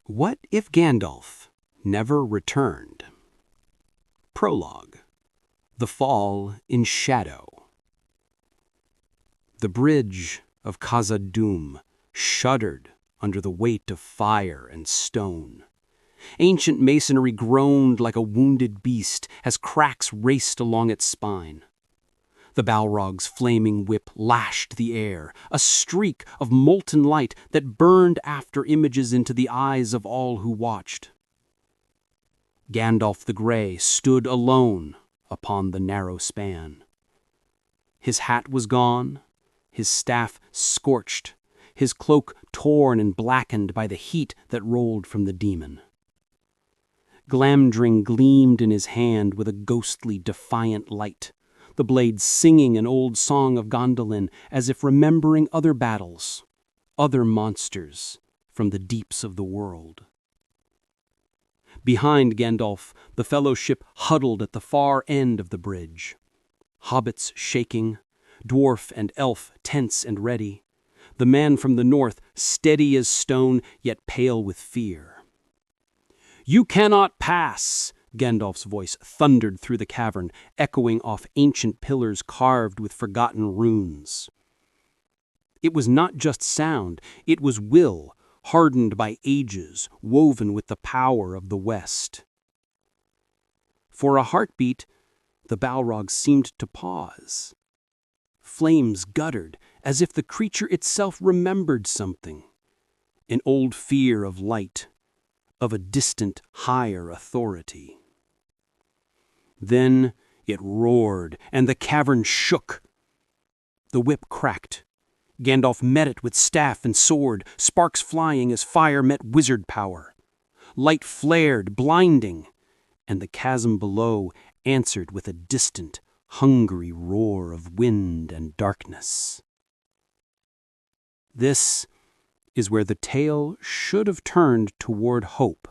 What if Gandalf never returned? Prologue. The Fall in Shadow. The bridge of Khazad-dûm shuddered under the weight of fire and stone. Ancient masonry groaned like a wounded beast as cracks raced along its spine. The Balrog's flaming whip lashed the air, a streak of molten light that burned after images into the eyes of all who watched. Gandalf the Grey stood alone upon the narrow span. His hat was gone, his staff scorched, his cloak torn and blackened by the heat that rolled from the demon. Glamdring gleamed in his hand with a ghostly, defiant light, the blade singing an old song of Gondolin as if remembering other battles, other monsters from the deeps of the world. Behind Gandalf, the Fellowship huddled at the far end of the bridge. Hobbits shaking, dwarf and elf tense and ready, the man from the north steady as stone yet pale with fear. "You cannot pass!" Gandalf's voice thundered through the cavern, echoing off ancient pillars carved with forgotten runes. It was not just sound, it was will, hardened by ages, woven with the power of the West. For a heartbeat, the Balrog seemed to pause. Flames guttered, as if the creature itself remembered something. An old fear of light, of a distant, higher authority. Then it roared, and the cavern shook. The whip cracked. Gandalf met it with staff and sword, sparks flying as fire met wizard power. Light flared, blinding, and the chasm below answered with a distant, hungry roar of wind and darkness. This is where the tale should have turned toward hope.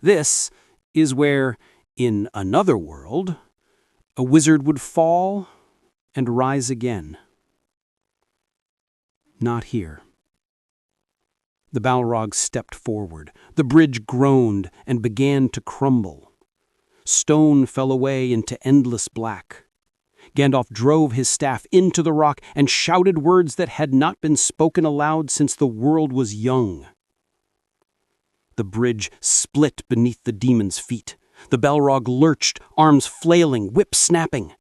This is where, in another world, a wizard would fall and rise again. Not here. The Balrog stepped forward. The bridge groaned and began to crumble. Stone fell away into endless black. Gandalf drove his staff into the rock and shouted words that had not been spoken aloud since the world was young. The bridge split beneath the demon's feet. The Balrog lurched, arms flailing, whip snapping.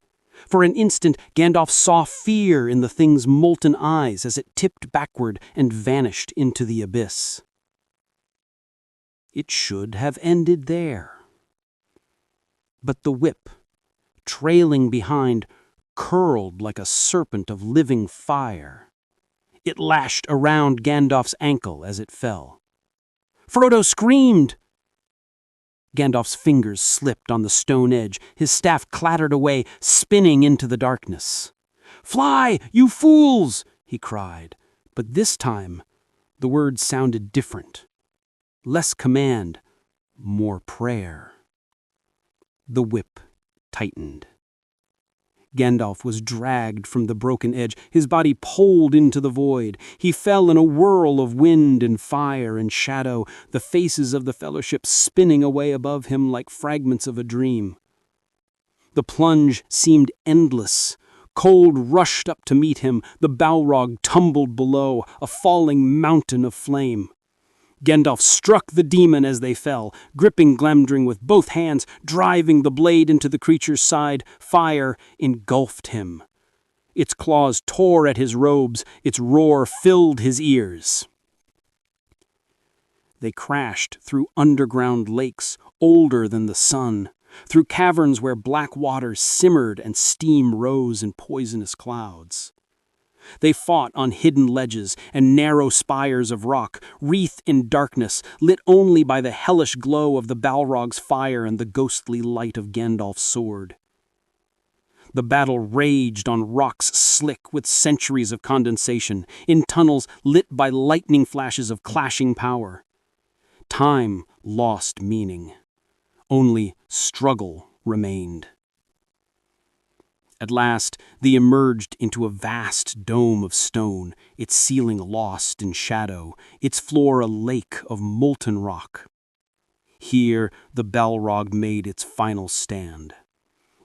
For an instant, Gandalf saw fear in the thing's molten eyes as it tipped backward and vanished into the abyss. It should have ended there. But the whip, trailing behind, curled like a serpent of living fire. It lashed around Gandalf's ankle as it fell. Frodo screamed! Gandalf's fingers slipped on the stone edge. His staff clattered away, spinning into the darkness. "Fly, you fools!" he cried. But this time, the words sounded different. Less command, more prayer. The whip tightened. Gandalf was dragged from the broken edge, his body poled into the void. He fell in a whirl of wind and fire and shadow, the faces of the Fellowship spinning away above him like fragments of a dream. The plunge seemed endless. Cold rushed up to meet him. The Balrog tumbled below, a falling mountain of flame. Gandalf struck the demon as they fell, gripping Glamdring with both hands, driving the blade into the creature's side. Fire engulfed him. Its claws tore at his robes, its roar filled his ears. They crashed through underground lakes, older than the sun, through caverns where black waters simmered and steam rose in poisonous clouds. They fought on hidden ledges and narrow spires of rock, wreathed in darkness, lit only by the hellish glow of the Balrog's fire and the ghostly light of Gandalf's sword. The battle raged on rocks slick with centuries of condensation, in tunnels lit by lightning flashes of clashing power. Time lost meaning. Only struggle remained. At last, they emerged into a vast dome of stone, its ceiling lost in shadow, its floor a lake of molten rock. Here, the Balrog made its final stand.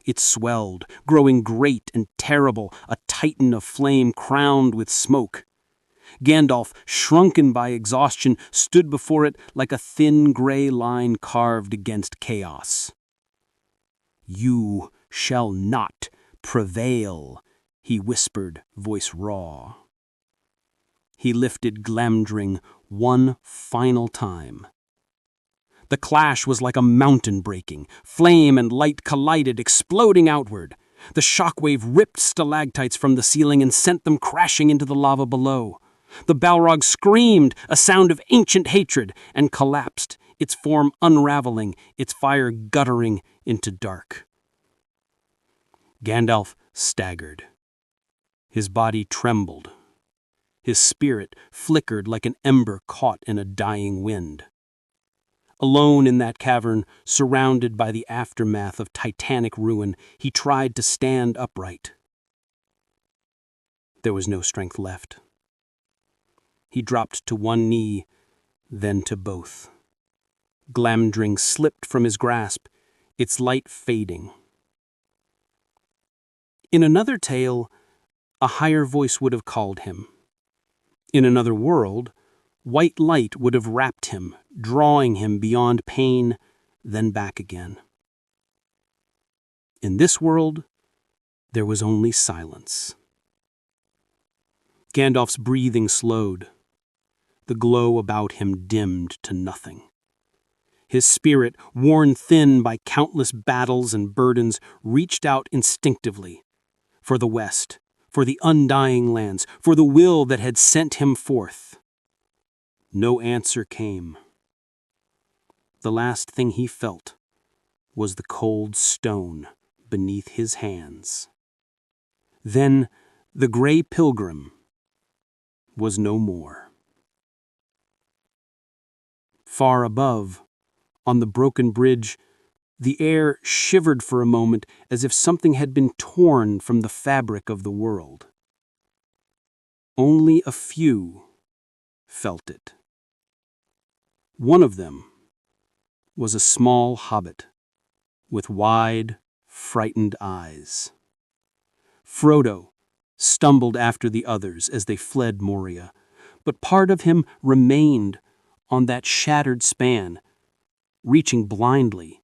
It swelled, growing great and terrible, a titan of flame crowned with smoke. Gandalf, shrunken by exhaustion, stood before it like a thin gray line carved against chaos. "You shall not prevail," he whispered, voice raw. He lifted Glamdring one final time. The clash was like a mountain breaking. Flame and light collided, exploding outward. The shockwave ripped stalactites from the ceiling and sent them crashing into the lava below. The Balrog screamed, a sound of ancient hatred, and collapsed, its form unraveling, its fire guttering into dark. Gandalf staggered. His body trembled. His spirit flickered like an ember caught in a dying wind. Alone in that cavern, surrounded by the aftermath of titanic ruin, he tried to stand upright. There was no strength left. He dropped to one knee, then to both. Glamdring slipped from his grasp, its light fading. In another tale, a higher voice would have called him. In another world, white light would have wrapped him, drawing him beyond pain, then back again. In this world, there was only silence. Gandalf's breathing slowed. The glow about him dimmed to nothing. His spirit, worn thin by countless battles and burdens, reached out instinctively for the West, for the undying lands, for the will that had sent him forth. No answer came. The last thing he felt was the cold stone beneath his hands. Then the gray pilgrim was no more. Far above, on the broken bridge, the air shivered for a moment as if something had been torn from the fabric of the world. Only a few felt it. One of them was a small hobbit with wide, frightened eyes. Frodo stumbled after the others as they fled Moria, but part of him remained on that shattered span, reaching blindly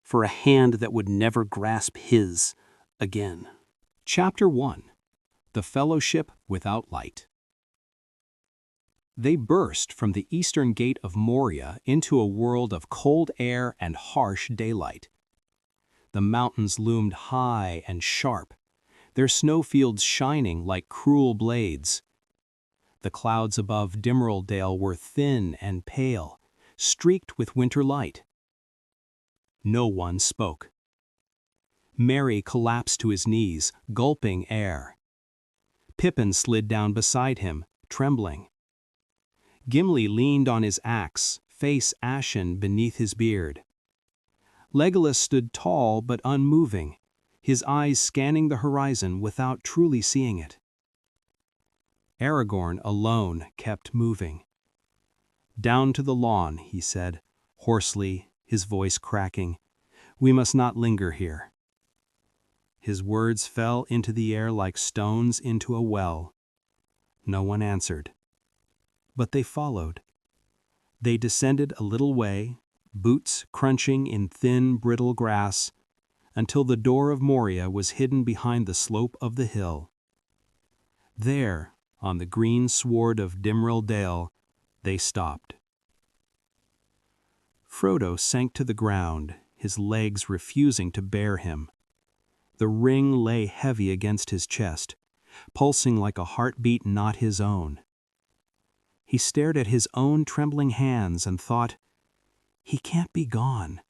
for a hand that would never grasp his again. Chapter 1. The Fellowship Without Light. They burst from the eastern gate of Moria into a world of cold air and harsh daylight. The mountains loomed high and sharp, their snowfields shining like cruel blades. The clouds above Dimraldale were thin and pale, streaked with winter light. No one spoke. Merry collapsed to his knees, gulping air. Pippin slid down beside him, trembling. Gimli leaned on his axe, face ashen beneath his beard. Legolas stood tall but unmoving, his eyes scanning the horizon without truly seeing it. Aragorn alone kept moving. "Down to the lawn," he said, hoarsely, his voice cracking. "We must not linger here." His words fell into the air like stones into a well. No one answered. But they followed. They descended a little way, boots crunching in thin, brittle grass, until the door of Moria was hidden behind the slope of the hill. There, on the green sward of Dimraldale, they stopped. Frodo sank to the ground, his legs refusing to bear him. The ring lay heavy against his chest, pulsing like a heartbeat not his own. He stared at his own trembling hands and thought, "He can't be gone.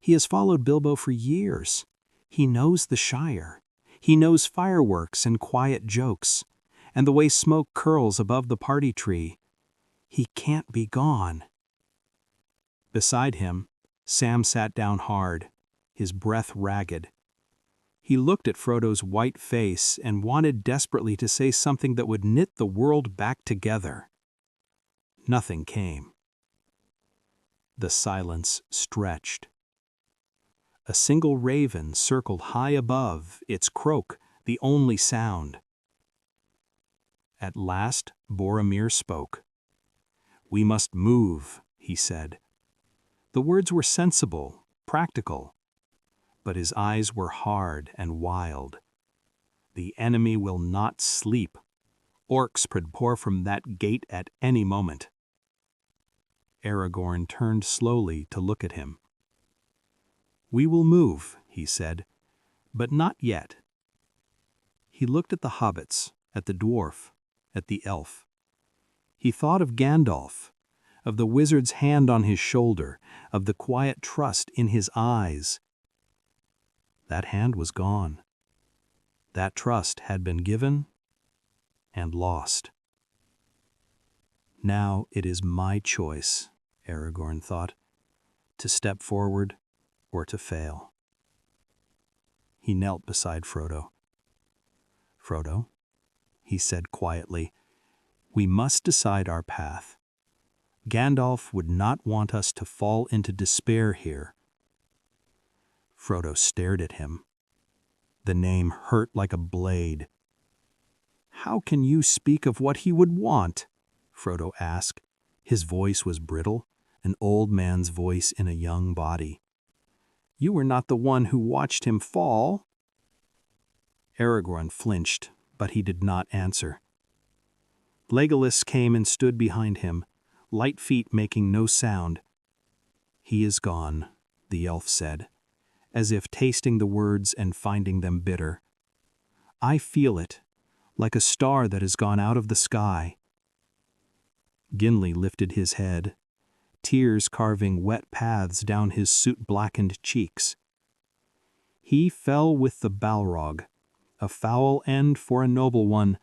He has followed Bilbo for years. He knows the Shire. He knows fireworks and quiet jokes, and the way smoke curls above the party tree. He can't be gone." Beside him, Sam sat down hard, his breath ragged. He looked at Frodo's white face and wanted desperately to say something that would knit the world back together. Nothing came. The silence stretched. A single raven circled high above, its croak the only sound. At last Boromir spoke. "We must move," he said. The words were sensible, practical, but his eyes were hard and wild. "The enemy will not sleep. Orcs could pour from that gate at any moment." Aragorn turned slowly to look at him. "We will move," he said, "but not yet." He looked at the hobbits, at the dwarf, at the elf. He thought of Gandalf, of the wizard's hand on his shoulder, of the quiet trust in his eyes. That hand was gone. That trust had been given and lost. "Now it is my choice," Aragorn thought, "to step forward or to fail." He knelt beside Frodo. "Frodo," he said quietly, "we must decide our path. Gandalf would not want us to fall into despair here." Frodo stared at him. The name hurt like a blade. "How can you speak of what he would want?" Frodo asked. His voice was brittle, an old man's voice in a young body. "You were not the one who watched him fall." Aragorn flinched, but he did not answer. Legolas came and stood behind him, light feet making no sound. "He is gone," the elf said, as if tasting the words and finding them bitter. "I feel it, like a star that has gone out of the sky." Gimli lifted his head, tears carving wet paths down his soot-blackened cheeks. "He fell with the Balrog, a foul end for a noble one,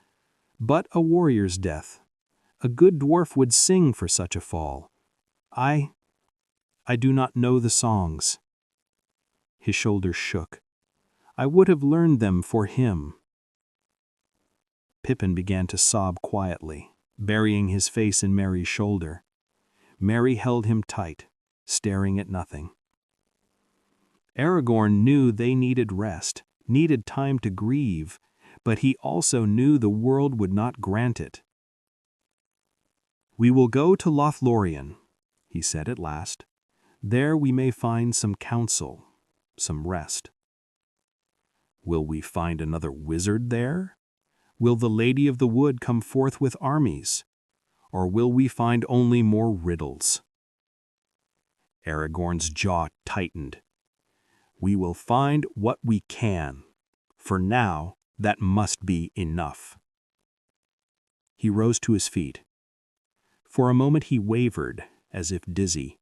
but a warrior's death. A good dwarf would sing for such a fall. I do not know the songs." His shoulders shook. "I would have learned them for him." Pippin began to sob quietly, burying his face in Merry's shoulder. Merry held him tight, staring at nothing. Aragorn knew they needed rest, needed time to grieve, but he also knew the world would not grant it. "We will go to Lothlorien," he said at last. "There we may find some counsel, some rest." "Will we find another wizard there? Will the Lady of the Wood come forth with armies? Or will we find only more riddles?" Aragorn's jaw tightened. "We will find what we can. For now, that must be enough." He rose to his feet. For a moment he wavered, as if dizzy.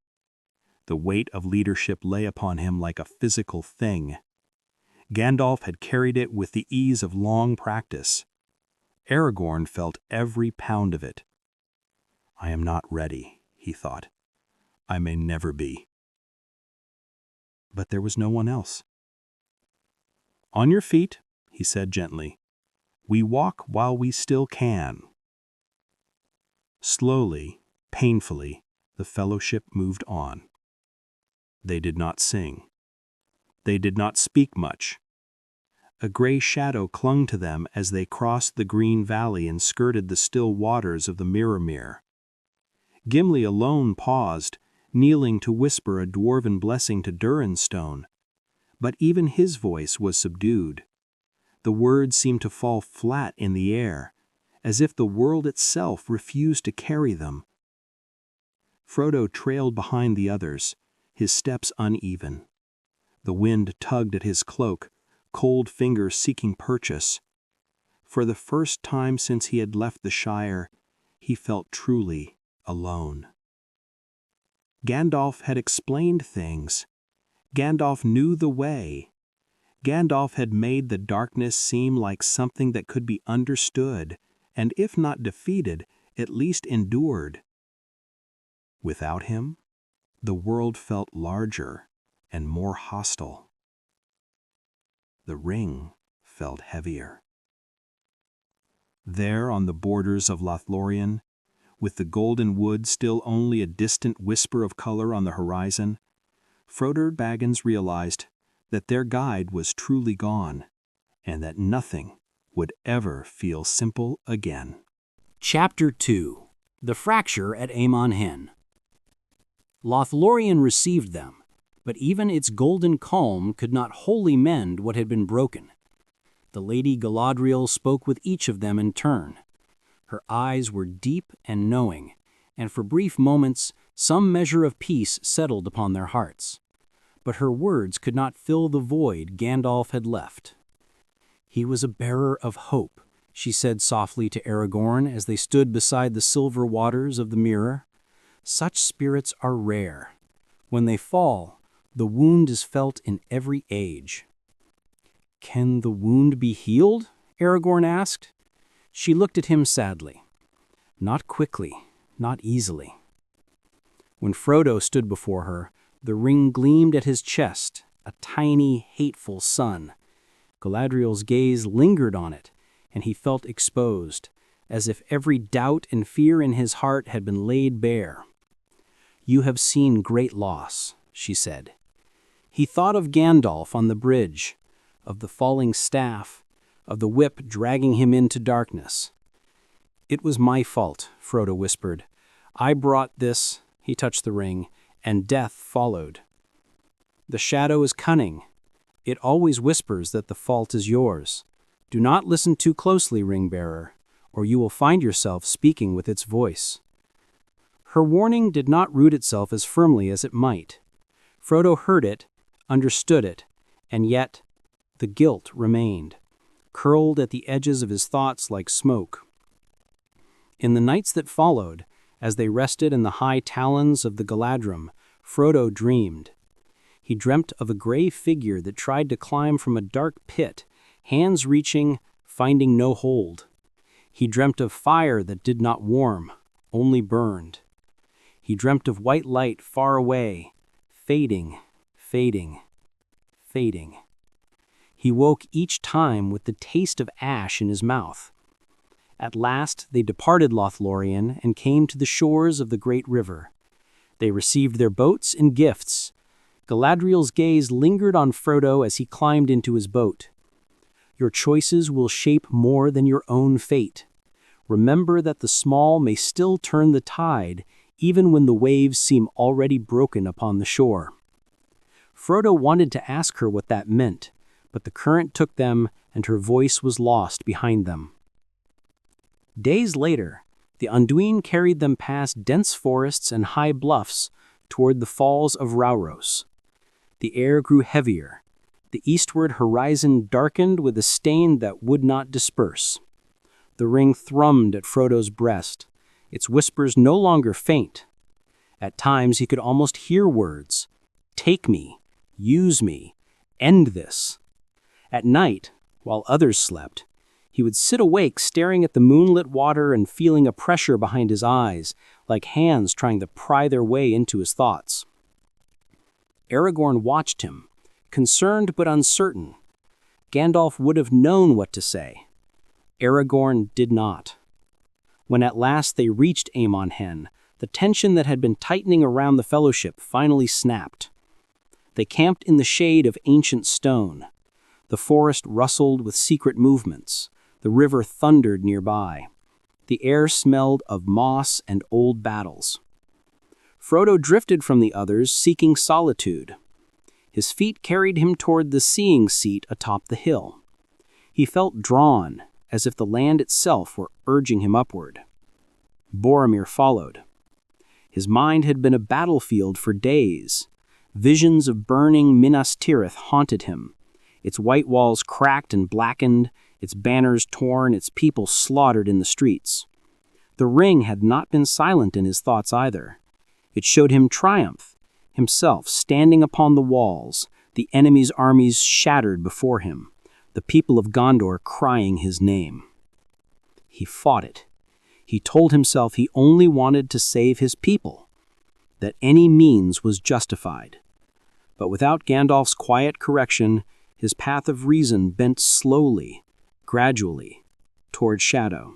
The weight of leadership lay upon him like a physical thing. Gandalf had carried it with the ease of long practice. Aragorn felt every pound of it. "I am not ready," he thought. "I may never be." But there was no one else. "On your feet," he said gently. "We walk while we still can." Slowly, painfully, the fellowship moved on. They did not sing. They did not speak much. A gray shadow clung to them as they crossed the green valley and skirted the still waters of the Mirrormere. Gimli alone paused, kneeling to whisper a dwarven blessing to Durinstone. But even his voice was subdued. The words seemed to fall flat in the air, as if the world itself refused to carry them. Frodo trailed behind the others, his steps uneven. The wind tugged at his cloak, cold fingers seeking purchase. For the first time since he had left the Shire, he felt truly alone. Gandalf had explained things. Gandalf knew the way. Gandalf had made the darkness seem like something that could be understood, and if not defeated, at least endured. Without him, the world felt larger and more hostile. The ring felt heavier. There on the borders of Lothlorien, with the golden wood still only a distant whisper of color on the horizon, Frodo Baggins realized that their guide was truly gone, and that nothing would ever feel simple again. Chapter 2. The Fracture at Amon Hen. Lothlorien received them, but even its golden calm could not wholly mend what had been broken. The Lady Galadriel spoke with each of them in turn. Her eyes were deep and knowing, and for brief moments some measure of peace settled upon their hearts. But her words could not fill the void Gandalf had left. "He was a bearer of hope," she said softly to Aragorn as they stood beside the silver waters of the mirror. "Such spirits are rare. When they fall, the wound is felt in every age." "Can the wound be healed?" Aragorn asked. She looked at him sadly. "Not quickly, not easily." When Frodo stood before her, the ring gleamed at his chest, a tiny, hateful sun. Galadriel's gaze lingered on it, and he felt exposed, as if every doubt and fear in his heart had been laid bare. "You have seen great loss," she said. He thought of Gandalf on the bridge, of the falling staff, of the whip dragging him into darkness. "It was my fault," Frodo whispered. "I brought this," he touched the ring, "and death followed. The shadow is cunning. It always whispers that the fault is yours. Do not listen too closely, ring-bearer, or you will find yourself speaking with its voice." Her warning did not root itself as firmly as it might. Frodo heard it, understood it, and yet the guilt remained, curled at the edges of his thoughts like smoke. In the nights that followed, as they rested in the high talons of the Galadrim, Frodo dreamed. He dreamt of a gray figure that tried to climb from a dark pit, hands reaching, finding no hold. He dreamt of fire that did not warm, only burned. He dreamt of white light far away, fading, fading, fading. He woke each time with the taste of ash in his mouth. At last they departed Lothlorien and came to the shores of the great river. They received their boats and gifts. Galadriel's gaze lingered on Frodo as he climbed into his boat. "Your choices will shape more than your own fate. Remember that the small may still turn the tide, even when the waves seem already broken upon the shore." Frodo wanted to ask her what that meant, but the current took them and her voice was lost behind them. Days later, the Anduin carried them past dense forests and high bluffs toward the falls of Rauros. The air grew heavier. The eastward horizon darkened with a stain that would not disperse. The ring thrummed at Frodo's breast, its whispers no longer faint. At times he could almost hear words. "Take me, use me, end this." At night, while others slept, he would sit awake staring at the moonlit water and feeling a pressure behind his eyes, like hands trying to pry their way into his thoughts. Aragorn watched him, concerned but uncertain. Gandalf would have known what to say. Aragorn did not. When at last they reached Amon Hen, the tension that had been tightening around the Fellowship finally snapped. They camped in the shade of ancient stone. The forest rustled with secret movements. The river thundered nearby. The air smelled of moss and old battles. Frodo drifted from the others, seeking solitude. His feet carried him toward the seeing seat atop the hill. He felt drawn, as if the land itself were urging him upward. Boromir followed. His mind had been a battlefield for days. Visions of burning Minas Tirith haunted him. Its white walls cracked and blackened, its banners torn, its people slaughtered in the streets. The ring had not been silent in his thoughts either. It showed him triumph, himself standing upon the walls, the enemy's armies shattered before him, the people of Gondor crying his name. He fought it. He told himself he only wanted to save his people, that any means was justified. But without Gandalf's quiet correction, His path of reason bent slowly, gradually, toward shadow.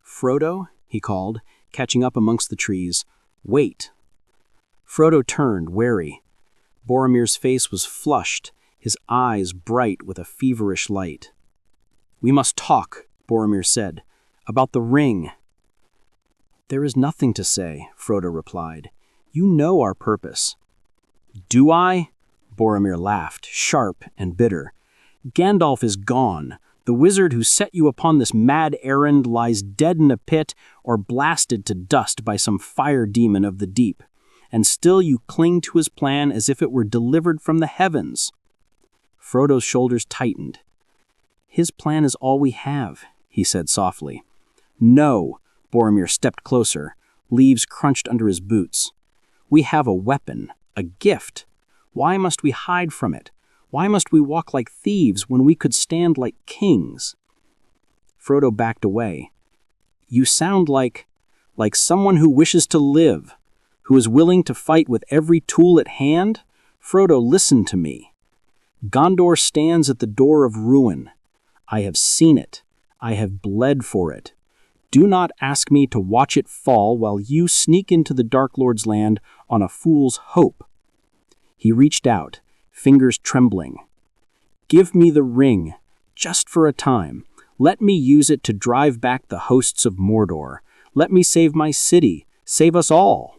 "Frodo," he called, catching up amongst the trees. "Wait." Frodo turned, wary. Boromir's face was flushed, his eyes bright with a feverish light. "We must talk," Boromir said, "about the ring." "There is nothing to say," Frodo replied. "You know our purpose." "Do I?" Boromir laughed, sharp and bitter. "Gandalf is gone. The wizard who set you upon this mad errand lies dead in a pit or blasted to dust by some fire demon of the deep. And still you cling to his plan as if it were delivered from the heavens." Frodo's shoulders tightened. "His plan is all we have," he said softly. "No," Boromir stepped closer, leaves crunched under his boots. "We have a weapon, a gift. Why must we hide from it? Why must we walk like thieves when we could stand like kings?" Frodo backed away. "You sound like someone who wishes to live, who is willing to fight with every tool at hand. Frodo, listen to me. Gondor stands at the door of ruin. I have seen it. I have bled for it. Do not ask me to watch it fall while you sneak into the Dark Lord's land on a fool's hope." He reached out, fingers trembling. "Give me the ring, just for a time. Let me use it to drive back the hosts of Mordor. Let me save my city, save us all."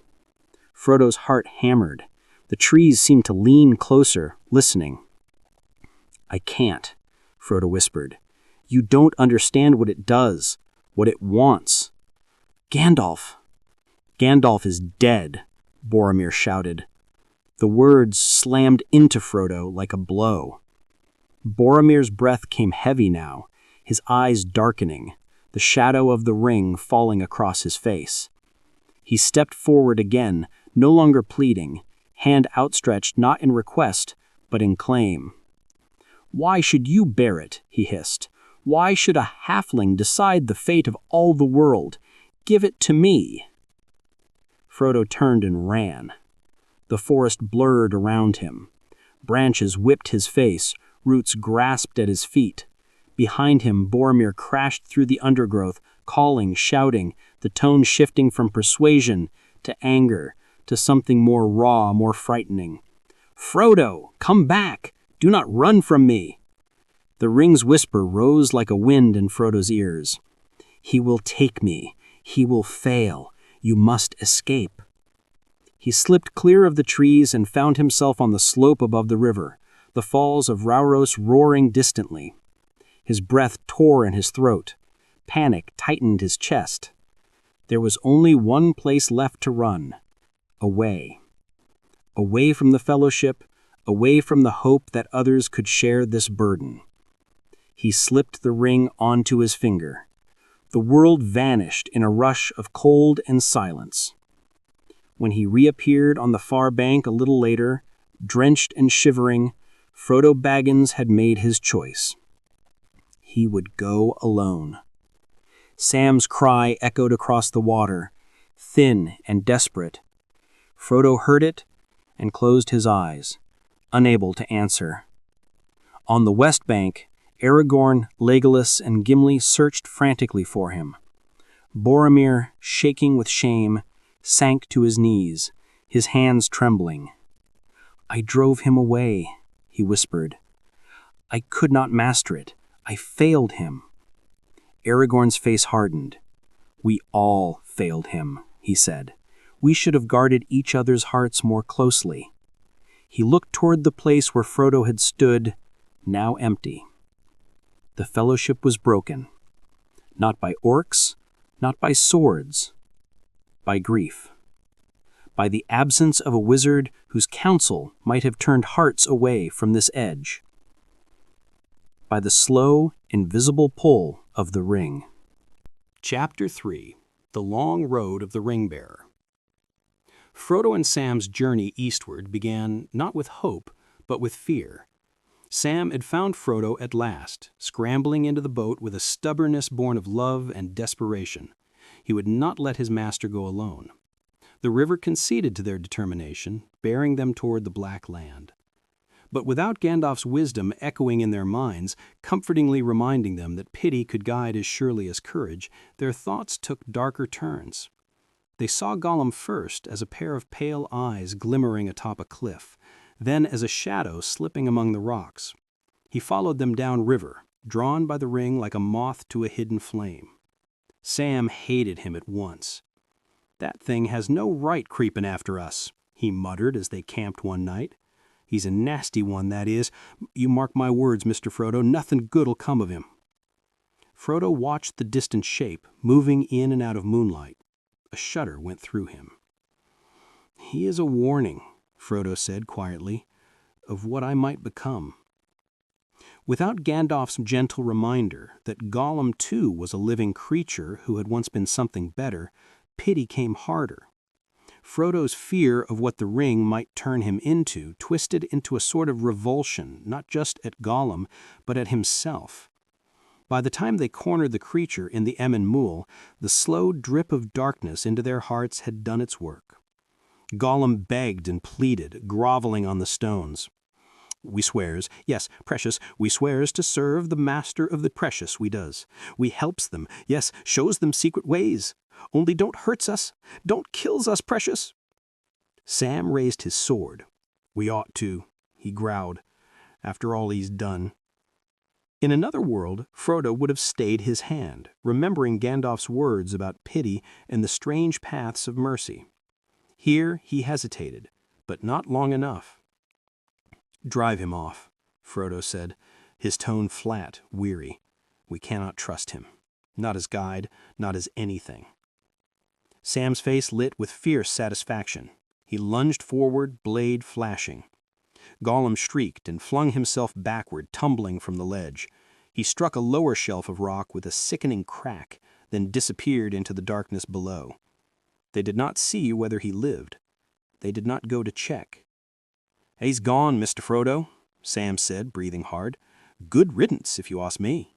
Frodo's heart hammered. The trees seemed to lean closer, listening. "I can't," Frodo whispered. "You don't understand what it does, what it wants." "Gandalf!" "Gandalf is dead," Boromir shouted. The words slammed into Frodo like a blow. Boromir's breath came heavy now, his eyes darkening, the shadow of the ring falling across his face. He stepped forward again, no longer pleading, hand outstretched not in request, but in claim. "Why should you bear it?" he hissed. "Why should a halfling decide the fate of all the world? Give it to me." Frodo turned and ran. The forest blurred around him. Branches whipped his face, roots grasped at his feet. Behind him, Boromir crashed through the undergrowth, calling, shouting, the tone shifting from persuasion to anger, to something more raw, more frightening. "Frodo, come back! Do not run from me!" The ring's whisper rose like a wind in Frodo's ears. "He will take me. He will fail. You must escape." He slipped clear of the trees and found himself on the slope above the river, the falls of Rauros roaring distantly. His breath tore in his throat. Panic tightened his chest. There was only one place left to run. Away. Away from the Fellowship, away from the hope that others could share this burden. He slipped the ring onto his finger. The world vanished in a rush of cold and silence. When he reappeared on the far bank a little later, drenched and shivering, Frodo Baggins had made his choice. He would go alone. Sam's cry echoed across the water, thin and desperate. Frodo heard it and closed his eyes, unable to answer. On the west bank, Aragorn, Legolas, and Gimli searched frantically for him. Boromir, shaking with shame, sank to his knees, his hands trembling. "I drove him away," he whispered. "I could not master it. I failed him." Aragorn's face hardened. "We all failed him," he said. "We should have guarded each other's hearts more closely." He looked toward the place where Frodo had stood, now empty. The Fellowship was broken. Not by orcs, not by swords, by grief. By the absence of a wizard whose counsel might have turned hearts away from this edge. By the slow, invisible pull of the ring. Chapter 3. The Long Road of the Ring-Bearer. Frodo and Sam's journey eastward began not with hope, but with fear. Sam had found Frodo at last, scrambling into the boat with a stubbornness born of love and desperation. He would not let his master go alone. The river conceded to their determination, bearing them toward the Black Land. But without Gandalf's wisdom echoing in their minds, comfortingly reminding them that pity could guide as surely as courage, their thoughts took darker turns. They saw Gollum first as a pair of pale eyes glimmering atop a cliff, then as a shadow slipping among the rocks. He followed them down river, drawn by the ring like a moth to a hidden flame. Sam hated him at once. "That thing has no right creeping after us," he muttered as they camped one night. "He's a nasty one, that is. You mark my words, Mr. Frodo, nothing good'll come of him." Frodo watched the distant shape, moving in and out of moonlight. A shudder went through him. "He is a warning," Frodo said quietly, "of what I might become." Without Gandalf's gentle reminder that Gollum too was a living creature who had once been something better, pity came harder. Frodo's fear of what the ring might turn him into twisted into a sort of revulsion, not just at Gollum, but at himself. By the time they cornered the creature in the Emyn Muil, the slow drip of darkness into their hearts had done its work. Gollum begged and pleaded, groveling on the stones. "We swears, yes, precious, we swears to serve the master of the precious, we does. We helps them, yes, shows them secret ways. Only don't hurts us, don't kills us, precious." Sam raised his sword. "We ought to," he growled, "after all he's done." In another world, Frodo would have stayed his hand, remembering Gandalf's words about pity and the strange paths of mercy. Here he hesitated, but not long enough. "Drive him off," Frodo said, his tone flat, weary. "We cannot trust him. Not as guide, not as anything." Sam's face lit with fierce satisfaction. He lunged forward, blade flashing. Gollum shrieked and flung himself backward, tumbling from the ledge. He struck a lower shelf of rock with a sickening crack, then disappeared into the darkness below. They did not see whether he lived. They did not go to check. "He's gone, Mr. Frodo," Sam said, breathing hard. "Good riddance, if you ask me."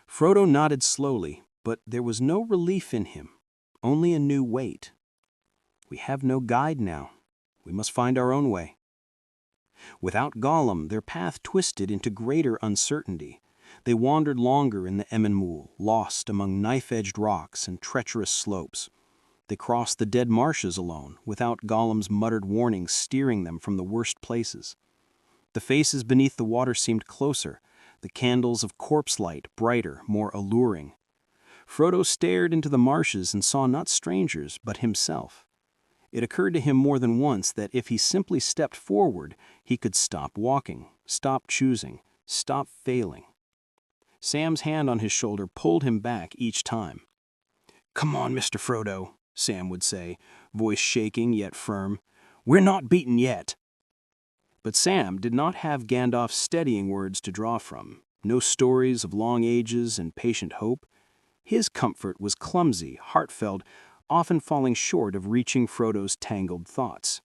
Frodo nodded slowly, but there was no relief in him, only a new weight. "We have no guide now. We must find our own way." Without Gollum, their path twisted into greater uncertainty. They wandered longer in the Emyn Muil, lost among knife-edged rocks and treacherous slopes. They crossed the dead marshes alone, without Gollum's muttered warnings steering them from the worst places. The faces beneath the water seemed closer, the candles of corpse light brighter, more alluring. Frodo stared into the marshes and saw not strangers, but himself. It occurred to him more than once that if he simply stepped forward, he could stop walking, stop choosing, stop failing. Sam's hand on his shoulder pulled him back each time. "Come on, Mr. Frodo," Sam would say, voice shaking yet firm. "We're not beaten yet." But Sam did not have Gandalf's steadying words to draw from, no stories of long ages and patient hope. His comfort was clumsy, heartfelt, often falling short of reaching Frodo's tangled thoughts.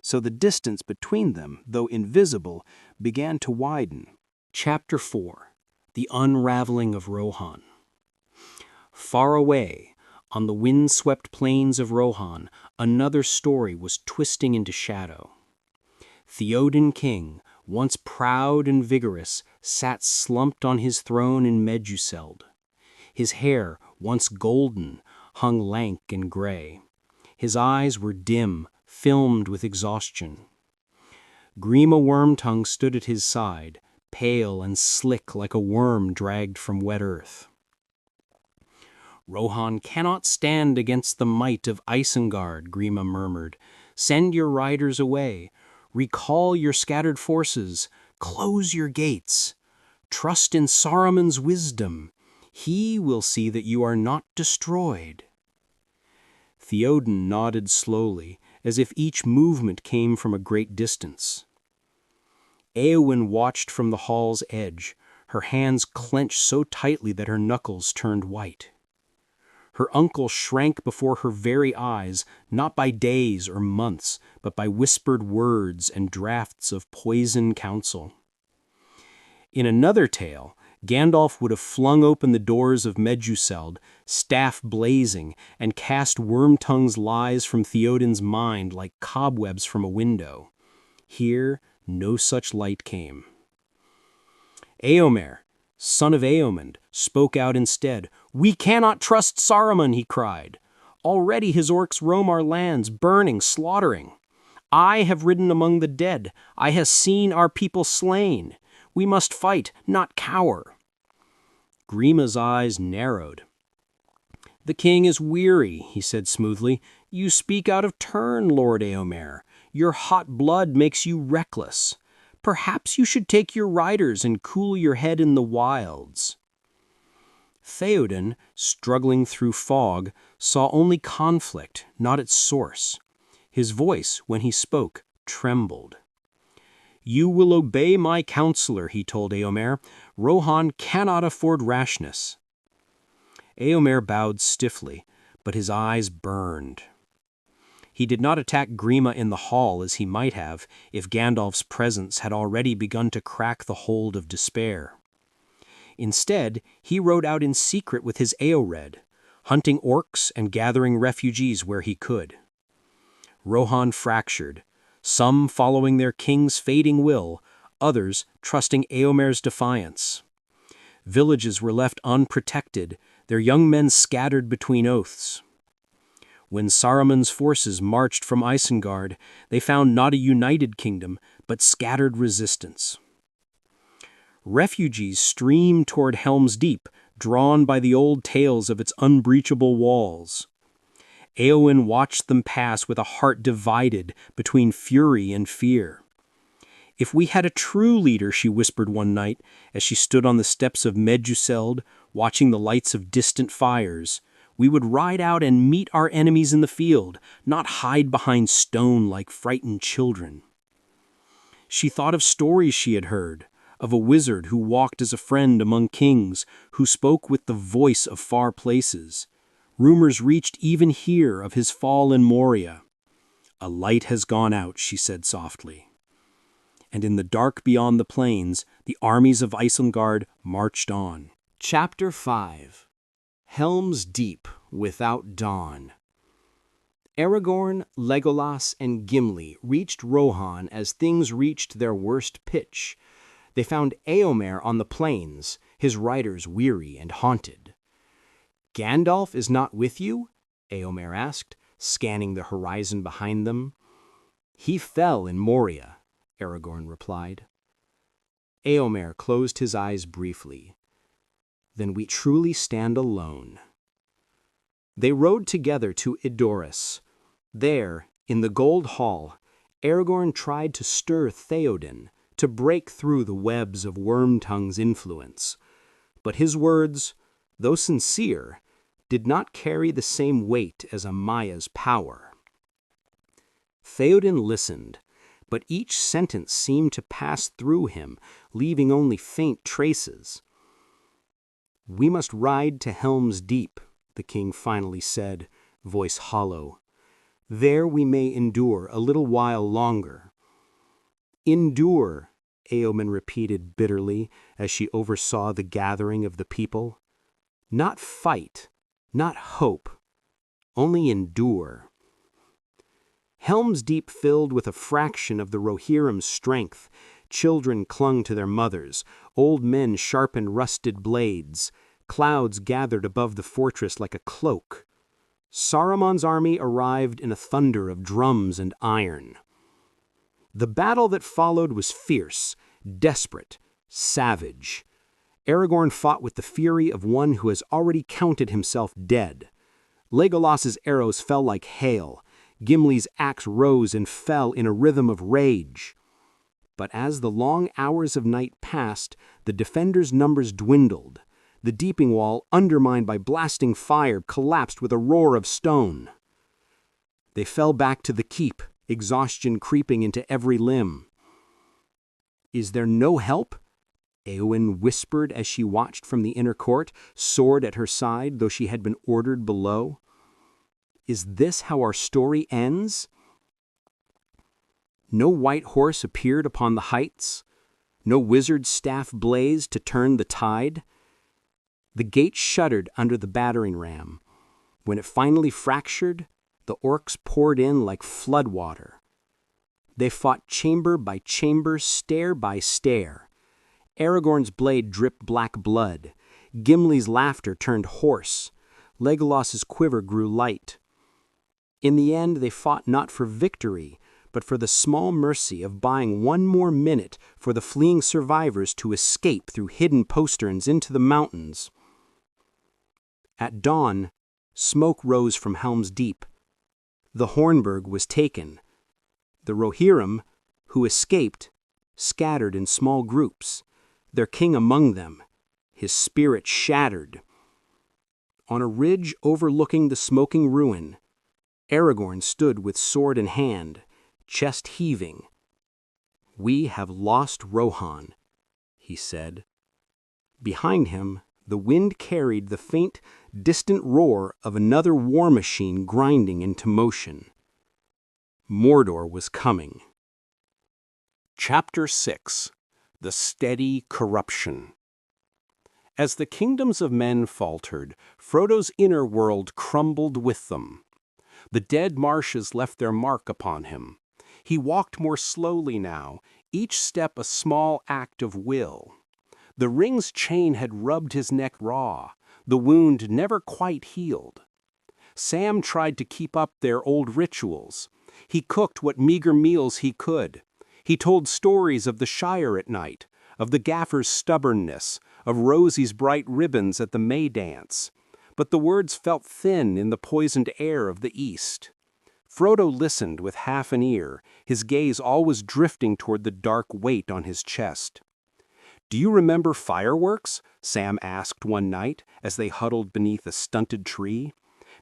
So the distance between them, though invisible, began to widen. Chapter 4. The Unraveling of Rohan. Far away, on the wind-swept plains of Rohan, another story was twisting into shadow. Theoden King, once proud and vigorous, sat slumped on his throne in Meduseld. His hair, once golden, hung lank and gray. His eyes were dim, filmed with exhaustion. Grima Wormtongue stood at his side, pale and slick like a worm dragged from wet earth. "Rohan cannot stand against the might of Isengard," Grima murmured. "Send your riders away. Recall your scattered forces. Close your gates. Trust in Saruman's wisdom. He will see that you are not destroyed." Theoden nodded slowly, as if each movement came from a great distance. Éowyn watched from the hall's edge, her hands clenched so tightly that her knuckles turned white. Her uncle shrank before her very eyes, not by days or months, but by whispered words and drafts of poison counsel. In another tale, Gandalf would have flung open the doors of Meduseld, staff blazing, and cast Wormtongue's lies from Theoden's mind like cobwebs from a window. Here, no such light came. Eomer, son of Eomund, spoke out instead. "We cannot trust Saruman," he cried. "Already his orcs roam our lands, burning, slaughtering. I have ridden among the dead. I have seen our people slain. We must fight, not cower." Grima's eyes narrowed. "The king is weary," he said smoothly. "You speak out of turn, Lord Eomer. Your hot blood makes you reckless. Perhaps you should take your riders and cool your head in the wilds." Theoden, struggling through fog, saw only conflict, not its source. His voice, when he spoke, trembled. "You will obey my counselor," he told Eomer. "Rohan cannot afford rashness." Eomer bowed stiffly, but his eyes burned. He did not attack Grima in the hall as he might have if Gandalf's presence had already begun to crack the hold of despair. Instead, he rode out in secret with his Eored, hunting orcs and gathering refugees where he could. Rohan fractured, some following their king's fading will, others trusting Eomer's defiance. Villages were left unprotected, their young men scattered between oaths. When Saruman's forces marched from Isengard, they found not a united kingdom, but scattered resistance. Refugees streamed toward Helm's Deep, drawn by the old tales of its unbreachable walls. Éowyn watched them pass with a heart divided between fury and fear. "If we had a true leader," she whispered one night, as she stood on the steps of Meduseld, watching the lights of distant fires, "we would ride out and meet our enemies in the field, not hide behind stone like frightened children." She thought of stories she had heard, of a wizard who walked as a friend among kings, who spoke with the voice of far places. Rumors reached even here of his fall in Moria. "A light has gone out," she said softly. And in the dark beyond the plains, the armies of Isengard marched on. Chapter 5. Helm's Deep Without Dawn. Aragorn, Legolas, and Gimli reached Rohan as things reached their worst pitch. They found Éomer on the plains, his riders weary and haunted. "Gandalf is not with you?" Éomer asked, scanning the horizon behind them. "He fell in Moria," Aragorn replied. Éomer closed his eyes briefly. "Then we truly stand alone." They rode together to Edoras. There, in the Gold Hall, Aragorn tried to stir Theoden, to break through the webs of Wormtongue's influence. But his words, though sincere, did not carry the same weight as Amaya's power. Theoden listened, but each sentence seemed to pass through him, leaving only faint traces. "We must ride to Helm's Deep," the king finally said, voice hollow. "There we may endure a little while longer." "Endure," Éomen repeated bitterly as she oversaw the gathering of the people. "Not fight, not hope, only endure." Helm's Deep filled with a fraction of the Rohirrim's strength. Children clung to their mothers, old men sharpened rusted blades. Clouds gathered above the fortress like a cloak. Saruman's army arrived in a thunder of drums and iron. The battle that followed was fierce, desperate, savage. Aragorn fought with the fury of one who has already counted himself dead. Legolas's arrows fell like hail. Gimli's axe rose and fell in a rhythm of rage. But as the long hours of night passed, the defenders' numbers dwindled. The deeping wall, undermined by blasting fire, collapsed with a roar of stone. They fell back to the keep, exhaustion creeping into every limb. "Is there no help?" Éowyn whispered as she watched from the inner court, sword at her side, though she had been ordered below. "Is this how our story ends?" No white horse appeared upon the heights. No wizard's staff blazed to turn the tide. The gate shuddered under the battering ram. When it finally fractured, the orcs poured in like floodwater. They fought chamber by chamber, stair by stair. Aragorn's blade dripped black blood. Gimli's laughter turned hoarse. Legolas's quiver grew light. In the end, they fought not for victory, but for the small mercy of buying one more minute for the fleeing survivors to escape through hidden posterns into the mountains. At dawn, smoke rose from Helm's Deep. The Hornburg was taken. The Rohirrim, who escaped, scattered in small groups, their king among them, his spirit shattered. On a ridge overlooking the smoking ruin, Aragorn stood with sword in hand, chest heaving. "We have lost Rohan," he said. Behind him, the wind carried the faint, distant roar of another war machine grinding into motion. Mordor was coming. Chapter 6. The Steady Corruption. As the kingdoms of men faltered, Frodo's inner world crumbled with them. The dead marshes left their mark upon him. He walked more slowly now, each step a small act of will. The ring's chain had rubbed his neck raw, the wound never quite healed. Sam tried to keep up their old rituals. He cooked what meager meals he could. He told stories of the Shire at night, of the gaffer's stubbornness, of Rosie's bright ribbons at the May dance. But the words felt thin in the poisoned air of the east. Frodo listened with half an ear, his gaze always drifting toward the dark weight on his chest. "Do you remember fireworks?" Sam asked one night as they huddled beneath a stunted tree.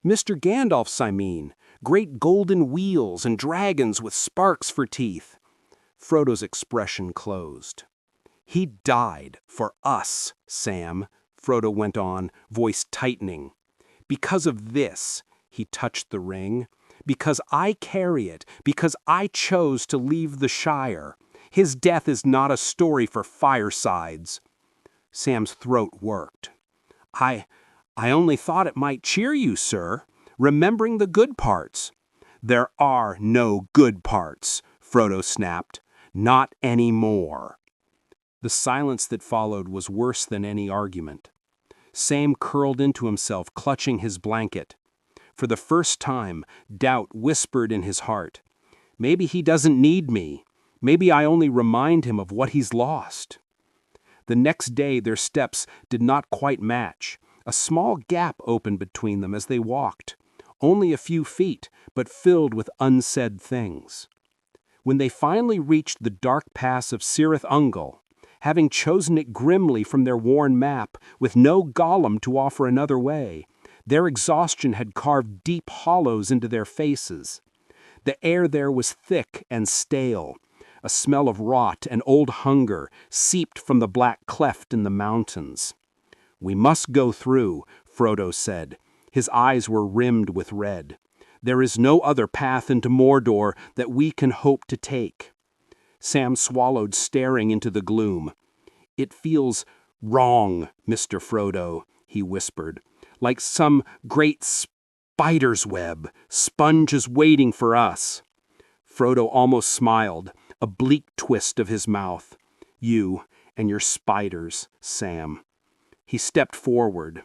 "Mr. Gandalf's, I mean. Great golden wheels and dragons with sparks for teeth." Frodo's expression closed. "He died for us, Sam," Frodo went on, voice tightening. "Because of this," he touched the ring, "because I carry it, because I chose to leave the Shire. His death is not a story for firesides." Sam's throat worked. I only thought it might cheer you, sir, remembering the good parts." "There are no good parts," Frodo snapped. "Not anymore." The silence that followed was worse than any argument. Sam curled into himself, clutching his blanket. For the first time, doubt whispered in his heart. Maybe he doesn't need me. Maybe I only remind him of what he's lost. The next day their steps did not quite match. A small gap opened between them as they walked. Only a few feet, but filled with unsaid things. When they finally reached the dark pass of Cirith Ungol, having chosen it grimly from their worn map, with no Gollum to offer another way, their exhaustion had carved deep hollows into their faces. The air there was thick and stale. A smell of rot and old hunger seeped from the black cleft in the mountains. "We must go through," Frodo said. His eyes were rimmed with red. "There is no other path into Mordor that we can hope to take." Sam swallowed, staring into the gloom. "It feels wrong, Mr. Frodo," he whispered, "like some great spider's web. Sponge is waiting for us." Frodo almost smiled, a bleak twist of his mouth. "You and your spiders, Sam." He stepped forward.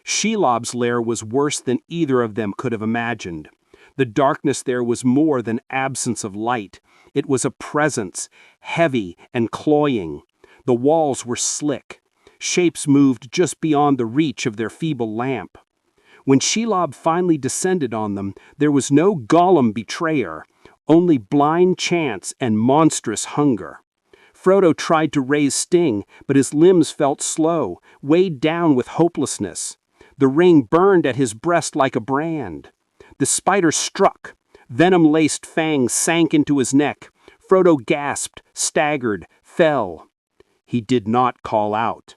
Shelob's lair was worse than either of them could have imagined. The darkness there was more than absence of light. It was a presence, heavy and cloying. The walls were slick. Shapes moved just beyond the reach of their feeble lamp. When Shelob finally descended on them, there was no Gollum betrayer, only blind chance and monstrous hunger. Frodo tried to raise Sting, but his limbs felt slow, weighed down with hopelessness. The ring burned at his breast like a brand. The spider struck. Venom-laced fangs sank into his neck. Frodo gasped, staggered, fell. He did not call out.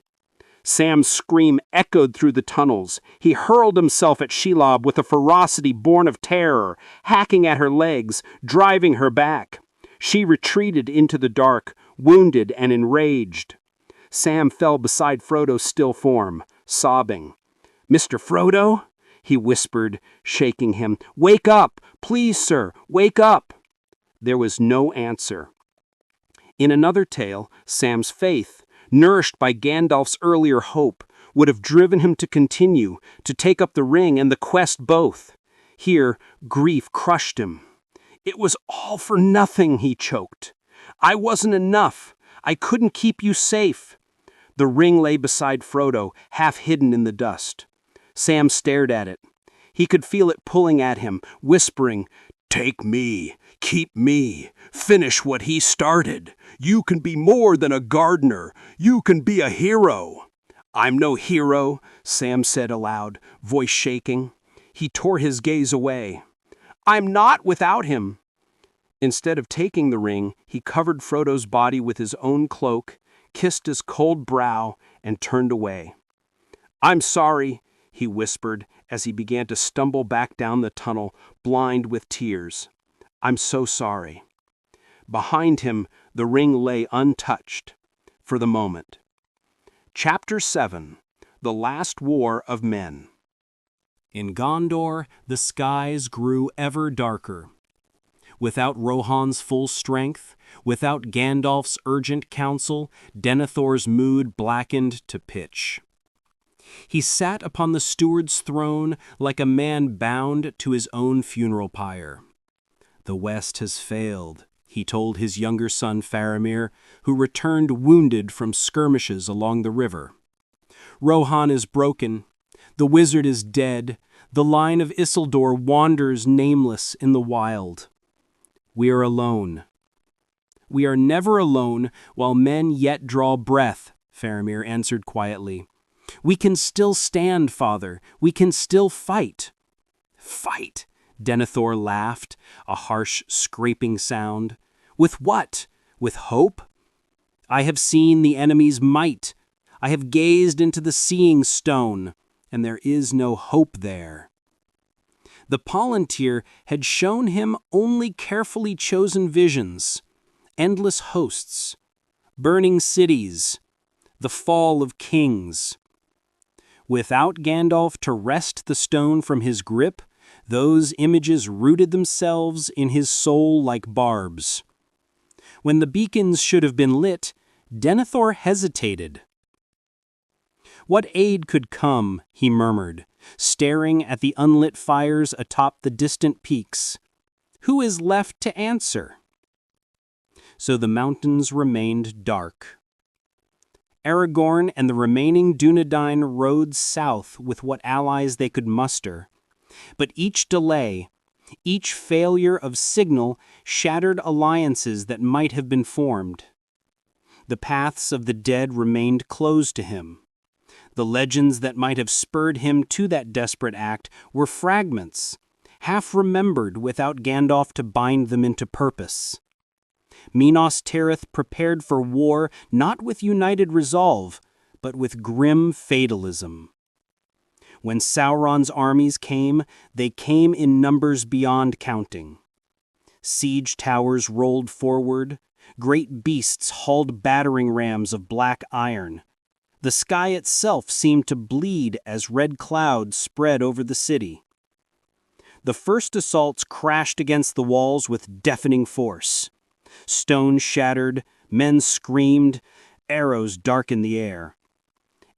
Sam's scream echoed through the tunnels. He hurled himself at Shelob with a ferocity born of terror, hacking at her legs, driving her back. She retreated into the dark, wounded and enraged. Sam fell beside Frodo's still form, sobbing. "Mr. Frodo?" he whispered, shaking him. "Wake up! Please, sir, wake up!" There was no answer. In another tale, Sam's faith, nourished by Gandalf's earlier hope, would have driven him to continue, to take up the ring and the quest both. Here, grief crushed him. "It was all for nothing," he choked. "I wasn't enough. I couldn't keep you safe." The ring lay beside Frodo, half hidden in the dust. Sam stared at it. He could feel it pulling at him, whispering, "Take me, keep me, finish what he started. You can be more than a gardener. You can be a hero." "I'm no hero," Sam said aloud, voice shaking. He tore his gaze away. "I'm not without him." Instead of taking the ring, he covered Frodo's body with his own cloak, kissed his cold brow, and turned away. "I'm sorry," he whispered as he began to stumble back down the tunnel, blind with tears. "I'm so sorry." Behind him, the ring lay untouched, for the moment. Chapter 7. The Last War of Men. In Gondor, the skies grew ever darker. Without Rohan's full strength, without Gandalf's urgent counsel, Denethor's mood blackened to pitch. He sat upon the steward's throne like a man bound to his own funeral pyre. "The West has failed," he told his younger son Faramir, who returned wounded from skirmishes along the river. "Rohan is broken. The wizard is dead. The line of Isildur wanders nameless in the wild. We are alone." "We are never alone while men yet draw breath," Faramir answered quietly. "We can still stand, father. We can still fight." "Fight?" Denethor laughed, a harsh, scraping sound. "With what? With hope? I have seen the enemy's might. I have gazed into the seeing stone, and there is no hope there." The Palantir had shown him only carefully chosen visions, endless hosts, burning cities, the fall of kings. Without Gandalf to wrest the stone from his grip, those images rooted themselves in his soul like barbs. When the beacons should have been lit, Denethor hesitated. "What aid could come?" he murmured, staring at the unlit fires atop the distant peaks. "Who is left to answer?" So the mountains remained dark. Aragorn and the remaining Dunedain rode south with what allies they could muster. But each delay, each failure of signal shattered alliances that might have been formed. The paths of the dead remained closed to him. The legends that might have spurred him to that desperate act were fragments, half remembered without Gandalf to bind them into purpose. Minas Tirith prepared for war not with united resolve, but with grim fatalism. When Sauron's armies came, they came in numbers beyond counting. Siege towers rolled forward, great beasts hauled battering rams of black iron. The sky itself seemed to bleed as red clouds spread over the city. The first assaults crashed against the walls with deafening force. Stones shattered, men screamed, arrows darkened the air.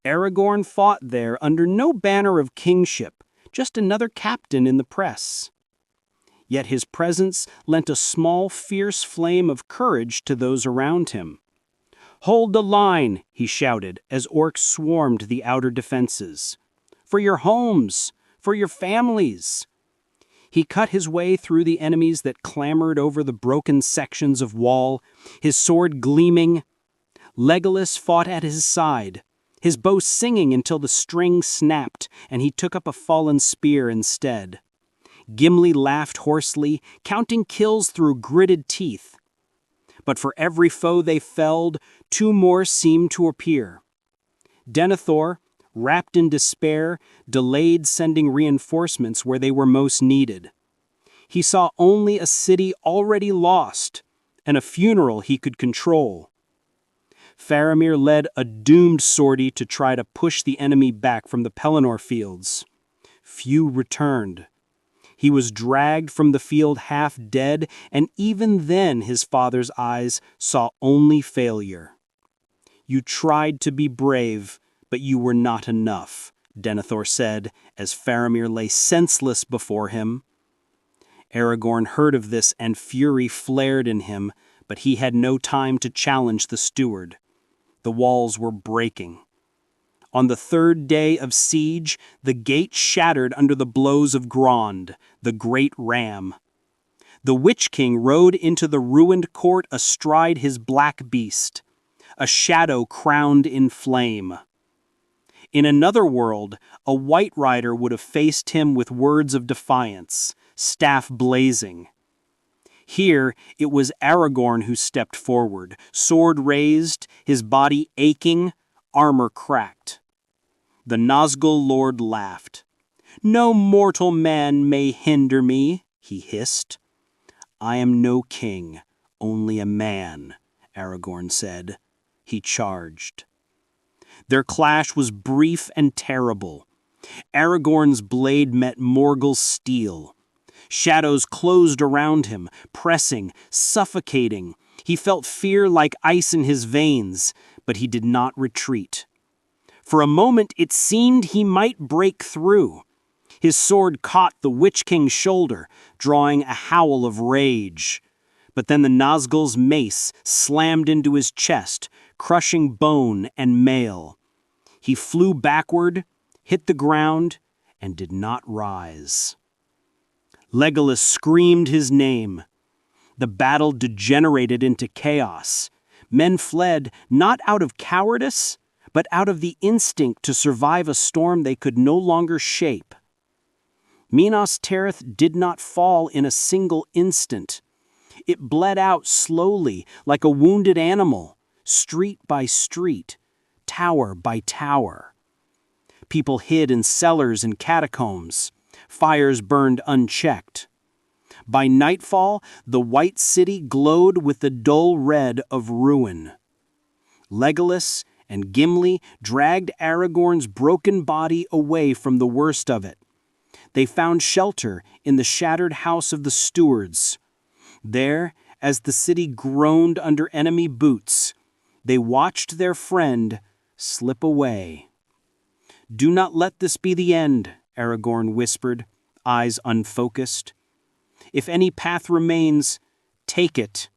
Aragorn fought there under no banner of kingship, just another captain in the press. Yet his presence lent a small, fierce flame of courage to those around him. "Hold the line," he shouted as orcs swarmed the outer defenses. "For your homes, for your families." He cut his way through the enemies that clambered over the broken sections of wall, his sword gleaming. Legolas fought at his side, his bow singing until the string snapped and he took up a fallen spear instead. Gimli laughed hoarsely, counting kills through gritted teeth. But for every foe they felled, two more seemed to appear. Denethor, wrapped in despair, delayed sending reinforcements where they were most needed. He saw only a city already lost and a funeral he could control. Faramir led a doomed sortie to try to push the enemy back from the Pelennor fields. Few returned. He was dragged from the field half dead, and even then his father's eyes saw only failure. "You tried to be brave, but you were not enough," Denethor said, as Faramir lay senseless before him. Aragorn heard of this, and fury flared in him, but he had no time to challenge the steward. The walls were breaking. On the third day of siege, the gate shattered under the blows of Grond, the great ram. The Witch King rode into the ruined court astride his black beast, a shadow crowned in flame. In another world, a White Rider would have faced him with words of defiance, staff blazing. Here, it was Aragorn who stepped forward, sword raised, his body aching, armor cracked. The Nazgul Lord laughed. "No mortal man may hinder me," he hissed. "I am no king, only a man," Aragorn said. He charged. Their clash was brief and terrible. Aragorn's blade met Morgul's steel. Shadows closed around him, pressing, suffocating. He felt fear like ice in his veins, but he did not retreat. For a moment it seemed he might break through. His sword caught the Witch King's shoulder, drawing a howl of rage. But then the Nazgul's mace slammed into his chest, crushing bone and mail. He flew backward, hit the ground, and did not rise. Legolas screamed his name. The battle degenerated into chaos. Men fled not out of cowardice, but out of the instinct to survive a storm they could no longer shape. Minas Tirith did not fall in a single instant. It bled out slowly, like a wounded animal, street by street, tower by tower. People hid in cellars and catacombs. Fires burned unchecked. By nightfall, the White City glowed with the dull red of ruin. Legolas and Gimli dragged Aragorn's broken body away from the worst of it. They found shelter in the shattered house of the stewards. There, as the city groaned under enemy boots, they watched their friend slip away. "Do not let this be the end," Aragorn whispered, eyes unfocused. "If any path remains, take it."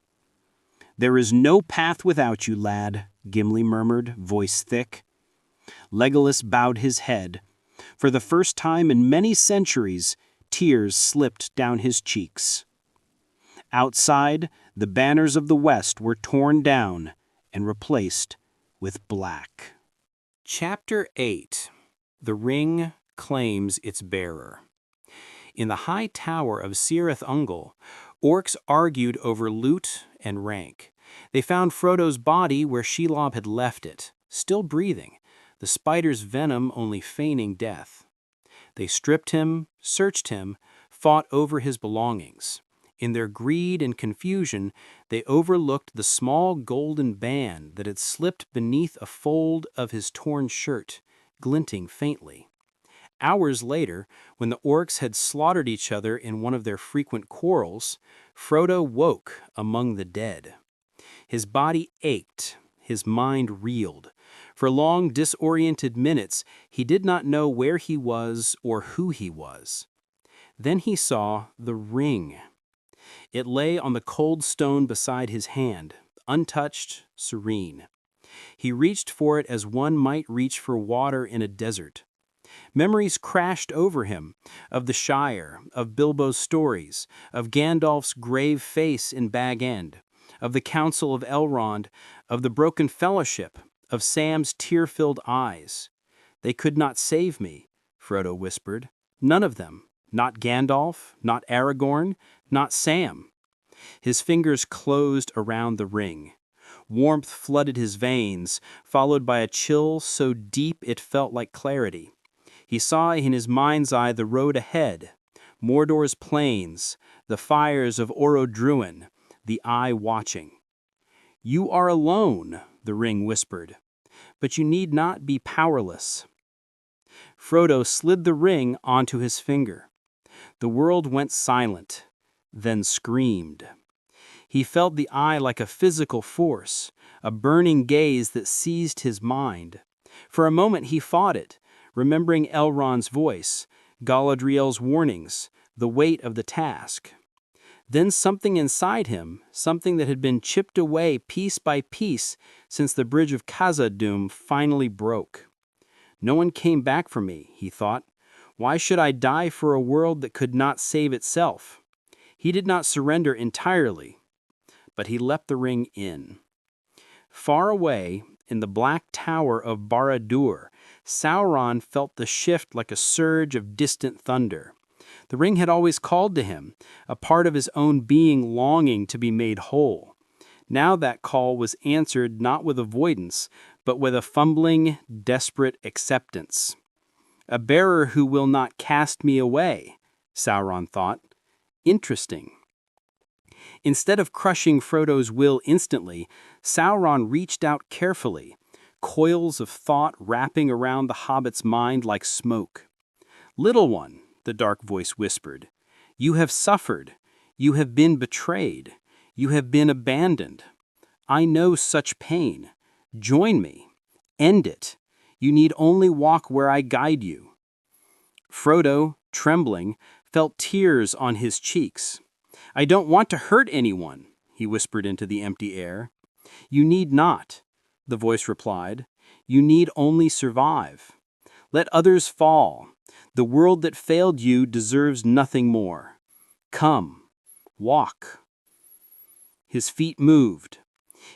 "There is no path without you, lad," Gimli murmured, voice thick. Legolas bowed his head. For the first time in many centuries, tears slipped down his cheeks. Outside, the banners of the West were torn down and replaced with black. Chapter 8. The Ring Claims Its Bearer. In the high tower of Cirith Ungol, orcs argued over loot and rank. They found Frodo's body where Shelob had left it, still breathing, the spider's venom only feigning death. They stripped him, searched him, fought over his belongings. In their greed and confusion, they overlooked the small golden band that had slipped beneath a fold of his torn shirt, glinting faintly. Hours later, when the orcs had slaughtered each other in one of their frequent quarrels, Frodo woke among the dead. His body ached, his mind reeled. For long, disoriented minutes, he did not know where he was or who he was. Then he saw the ring. It lay on the cold stone beside his hand, untouched, serene. He reached for it as one might reach for water in a desert. Memories crashed over him, of the Shire, of Bilbo's stories, of Gandalf's grave face in Bag End, of the Council of Elrond, of the Broken Fellowship, of Sam's tear-filled eyes. "They could not save me," Frodo whispered. "None of them. Not Gandalf, not Aragorn, not Sam." His fingers closed around the ring. Warmth flooded his veins, followed by a chill so deep it felt like clarity. He saw in his mind's eye the road ahead, Mordor's plains, the fires of Orodruin, the Eye watching. "You are alone," the ring whispered, "but you need not be powerless." Frodo slid the ring onto his finger. The world went silent, then screamed. He felt the eye like a physical force, a burning gaze that seized his mind. For a moment he fought it, remembering Elrond's voice, Galadriel's warnings, the weight of the task. Then something inside him, something that had been chipped away piece by piece since the bridge of Khazad-dûm, finally broke. No one came back for me, he thought. Why should I die for a world that could not save itself? He did not surrender entirely, but he let the ring in. Far away, in the black tower of Barad-dûr, Sauron felt the shift like a surge of distant thunder. The ring had always called to him, a part of his own being longing to be made whole. Now that call was answered not with avoidance, but with a fumbling, desperate acceptance. A bearer who will not cast me away, Sauron thought. Interesting. Instead of crushing Frodo's will instantly, Sauron reached out carefully, coils of thought wrapping around the hobbit's mind like smoke. "Little one," the dark voice whispered, "you have suffered, you have been betrayed, you have been abandoned. I know such pain. Join me. End it. You need only walk where I guide you." Frodo, trembling, felt tears on his cheeks. "I don't want to hurt anyone," he whispered into the empty air. "You need not," the voice replied. "You need only survive. Let others fall. The world that failed you deserves nothing more. Come, walk." His feet moved.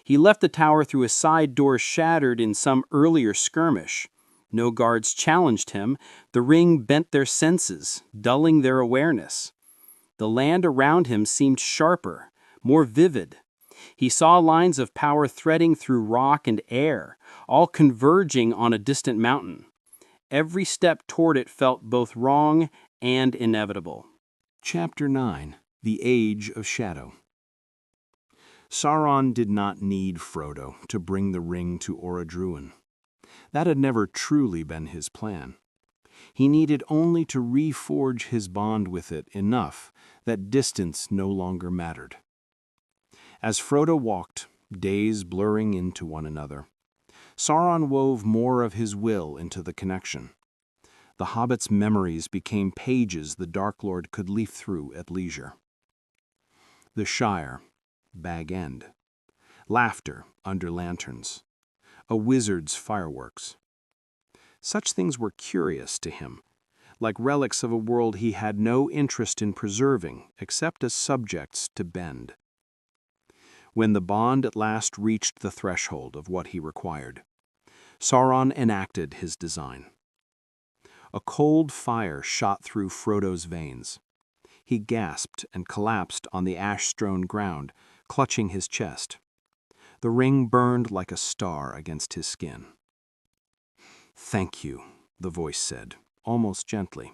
He left the tower through a side door shattered in some earlier skirmish. No guards challenged him. The ring bent their senses, dulling their awareness. The land around him seemed sharper, more vivid. He saw lines of power threading through rock and air, all converging on a distant mountain. Every step toward it felt both wrong and inevitable. Chapter 9: The Age of Shadow. Sauron did not need Frodo to bring the ring to Orodruin. That had never truly been his plan. He needed only to reforge his bond with it enough that distance no longer mattered. As Frodo walked, days blurring into one another, Sauron wove more of his will into the connection. The hobbit's memories became pages the Dark Lord could leaf through at leisure. The Shire, Bag End. Laughter under lanterns. A wizard's fireworks. Such things were curious to him, like relics of a world he had no interest in preserving except as subjects to bend. When the bond at last reached the threshold of what he required, Sauron enacted his design. A cold fire shot through Frodo's veins. He gasped and collapsed on the ash-strewn ground, clutching his chest. The ring burned like a star against his skin. "Thank you," the voice said, almost gently.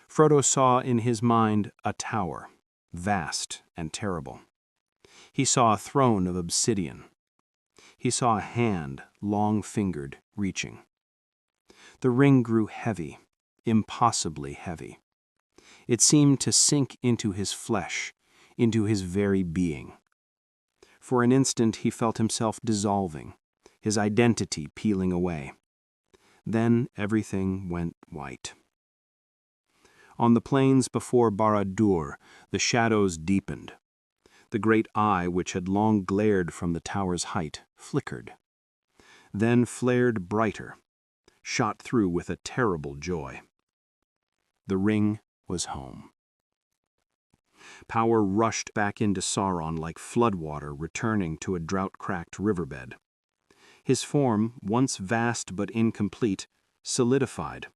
Frodo saw in his mind a tower, vast and terrible. He saw a throne of obsidian. He saw a hand, long-fingered, reaching. The ring grew heavy, impossibly heavy. It seemed to sink into his flesh, into his very being. For an instant he felt himself dissolving, his identity peeling away. Then everything went white. On the plains before Barad-dûr, the shadows deepened. The great eye which had long glared from the tower's height flickered, then flared brighter, shot through with a terrible joy. The ring was home. Power rushed back into Sauron like floodwater returning to a drought-cracked riverbed. His form, once vast but incomplete, solidified.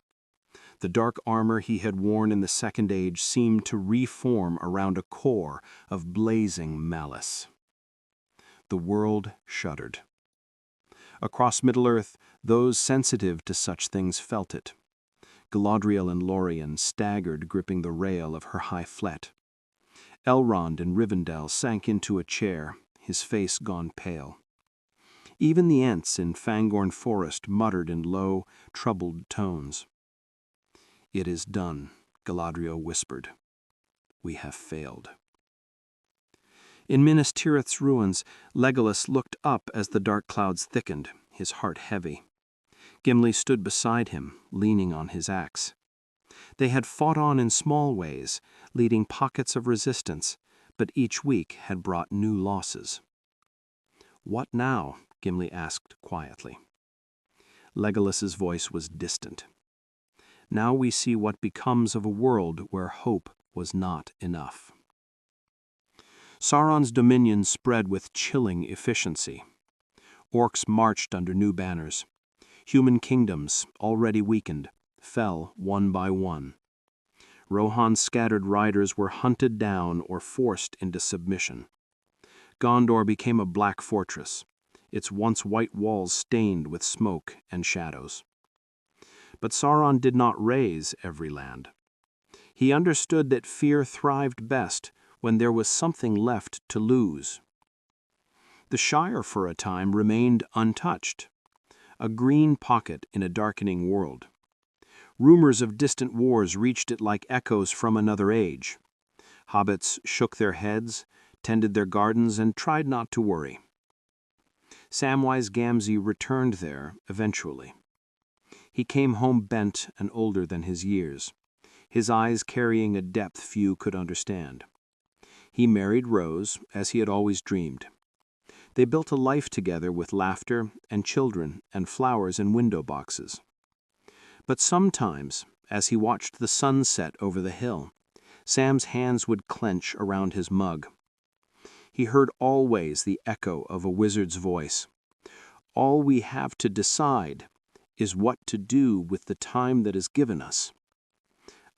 The dark armor he had worn in the Second Age seemed to reform around a core of blazing malice. The world shuddered. Across Middle-earth, those sensitive to such things felt it. Galadriel and Lorien staggered, gripping the rail of her high flet. Elrond in Rivendell sank into a chair, his face gone pale. Even the Ents in Fangorn Forest muttered in low, troubled tones. "It is done," Galadriel whispered. "We have failed." In Minas Tirith's ruins, Legolas looked up as the dark clouds thickened, his heart heavy. Gimli stood beside him, leaning on his axe. They had fought on in small ways, leading pockets of resistance, but each week had brought new losses. "What now?" Gimli asked quietly. Legolas's voice was distant. "Now we see what becomes of a world where hope was not enough." Sauron's dominion spread with chilling efficiency. Orcs marched under new banners. Human kingdoms, already weakened, fell one by one. Rohan's scattered riders were hunted down or forced into submission. Gondor became a black fortress, its once white walls stained with smoke and shadows. But Sauron did not raze every land. He understood that fear thrived best when there was something left to lose. The Shire for a time remained untouched, a green pocket in a darkening world. Rumors of distant wars reached it like echoes from another age. Hobbits shook their heads, tended their gardens, and tried not to worry. Samwise Gamgee returned there eventually. He came home bent and older than his years, his eyes carrying a depth few could understand. He married Rose, as he had always dreamed. They built a life together with laughter and children and flowers in window boxes. But sometimes, as he watched the sun set over the hill, Sam's hands would clench around his mug. He heard always the echo of a wizard's voice. "All we have to decide is what to do with the time that is given us."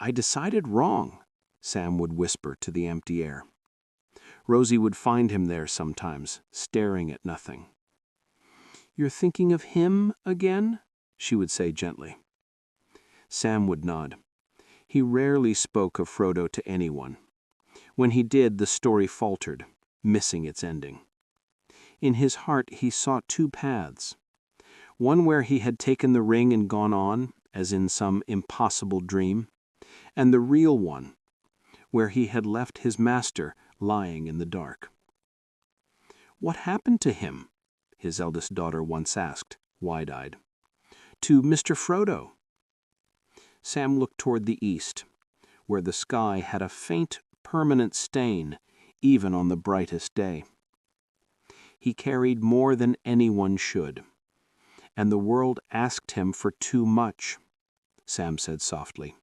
"I decided wrong," Sam would whisper to the empty air. Rosie would find him there sometimes, staring at nothing. "You're thinking of him again?" she would say gently. Sam would nod. He rarely spoke of Frodo to anyone. When he did, the story faltered, missing its ending. In his heart he saw two paths, one where he had taken the ring and gone on, as in some impossible dream, and the real one, where he had left his master lying in the dark. "What happened to him?" his eldest daughter once asked, wide-eyed. "To Mr. Frodo?" Sam looked toward the east, where the sky had a faint, permanent stain, even on the brightest day. He carried more than anyone should, and the world asked him for too much, Sam said softly.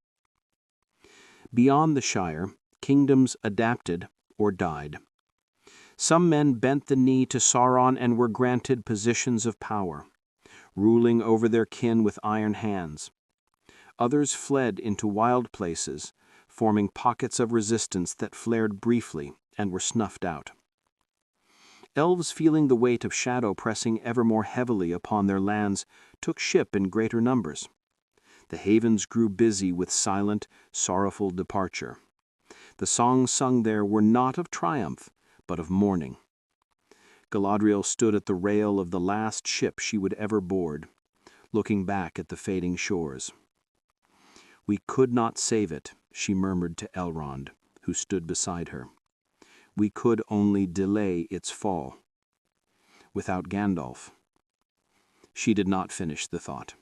Beyond the Shire, kingdoms adapted or died. Some men bent the knee to Sauron and were granted positions of power, ruling over their kin with iron hands. Others fled into wild places, forming pockets of resistance that flared briefly and were snuffed out. Elves, feeling the weight of shadow pressing ever more heavily upon their lands, took ship in greater numbers. The havens grew busy with silent, sorrowful departure. The songs sung there were not of triumph, but of mourning. Galadriel stood at the rail of the last ship she would ever board, looking back at the fading shores. "We could not save it," she murmured to Elrond, who stood beside her. "We could only delay its fall. Without Gandalf." She did not finish the thought.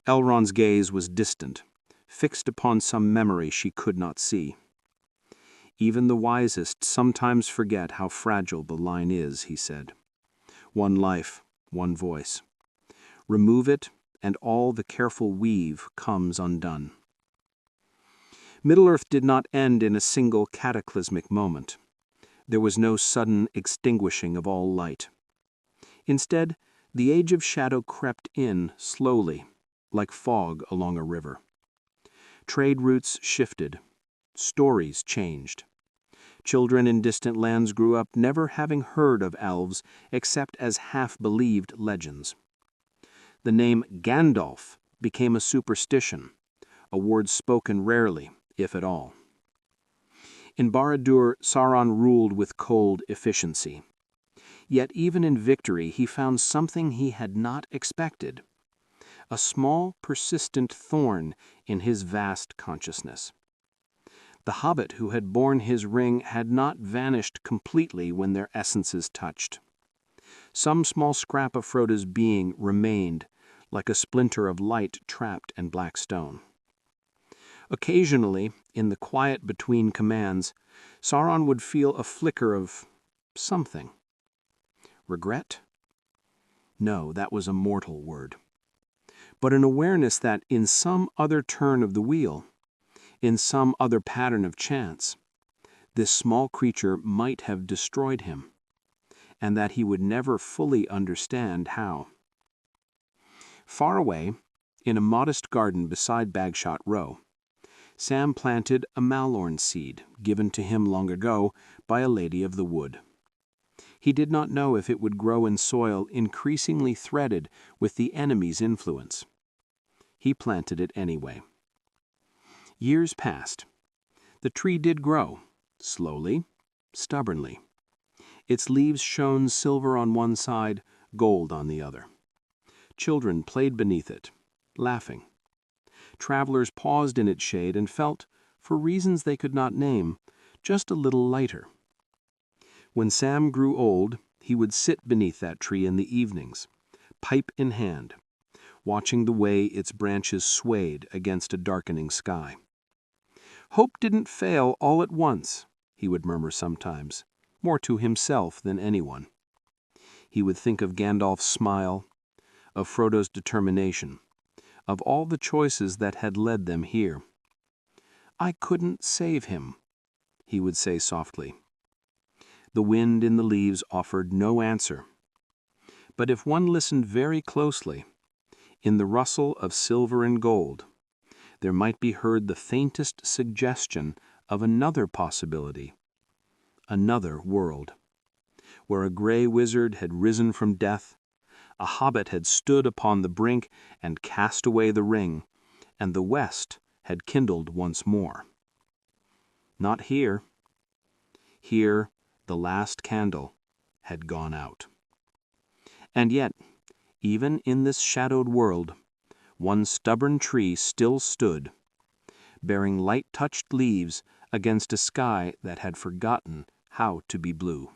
Elrond's gaze was distant, fixed upon some memory she could not see. "Even the wisest sometimes forget how fragile the line is," he said. "One life, one voice. Remove it, and all the careful weave comes undone." Middle-earth did not end in a single cataclysmic moment. There was no sudden extinguishing of all light. Instead, the age of shadow crept in slowly, like fog along a river. Trade routes shifted. Stories changed. Children in distant lands grew up never having heard of elves except as half-believed legends. The name Gandalf became a superstition, a word spoken rarely, if at all. In Barad-dûr, Sauron ruled with cold efficiency. Yet even in victory he found something he had not expected. a small, persistent thorn in his vast consciousness. The hobbit who had borne his ring had not vanished completely when their essences touched. Some small scrap of Frodo's being remained, like a splinter of light trapped in black stone. Occasionally, in the quiet between commands, Sauron would feel a flicker of something. Regret? No, that was a mortal word. But an awareness that in some other turn of the wheel, in some other pattern of chance, this small creature might have destroyed him, and that he would never fully understand how. Far away, in a modest garden beside Bagshot Row, Sam planted a malorn seed given to him long ago by a lady of the wood. He did not know if it would grow in soil increasingly threaded with the enemy's influence. He planted it anyway. Years passed. The tree did grow, slowly, stubbornly. Its leaves shone silver on one side, gold on the other. Children played beneath it, laughing. Travelers paused in its shade and felt, for reasons they could not name, just a little lighter. When Sam grew old, he would sit beneath that tree in the evenings, pipe in hand, watching the way its branches swayed against a darkening sky. Hope didn't fail all at once, he would murmur sometimes, more to himself than anyone. He would think of Gandalf's smile, of Frodo's determination, of all the choices that had led them here. "I couldn't save him," he would say softly. The wind in the leaves offered no answer. But if one listened very closely, in the rustle of silver and gold, there might be heard the faintest suggestion of another possibility, another world, where a gray wizard had risen from death, a hobbit had stood upon the brink and cast away the ring, and the West had kindled once more. Not here. Here the last candle had gone out. And yet, even in this shadowed world, one stubborn tree still stood, bearing light-touched leaves against a sky that had forgotten how to be blue.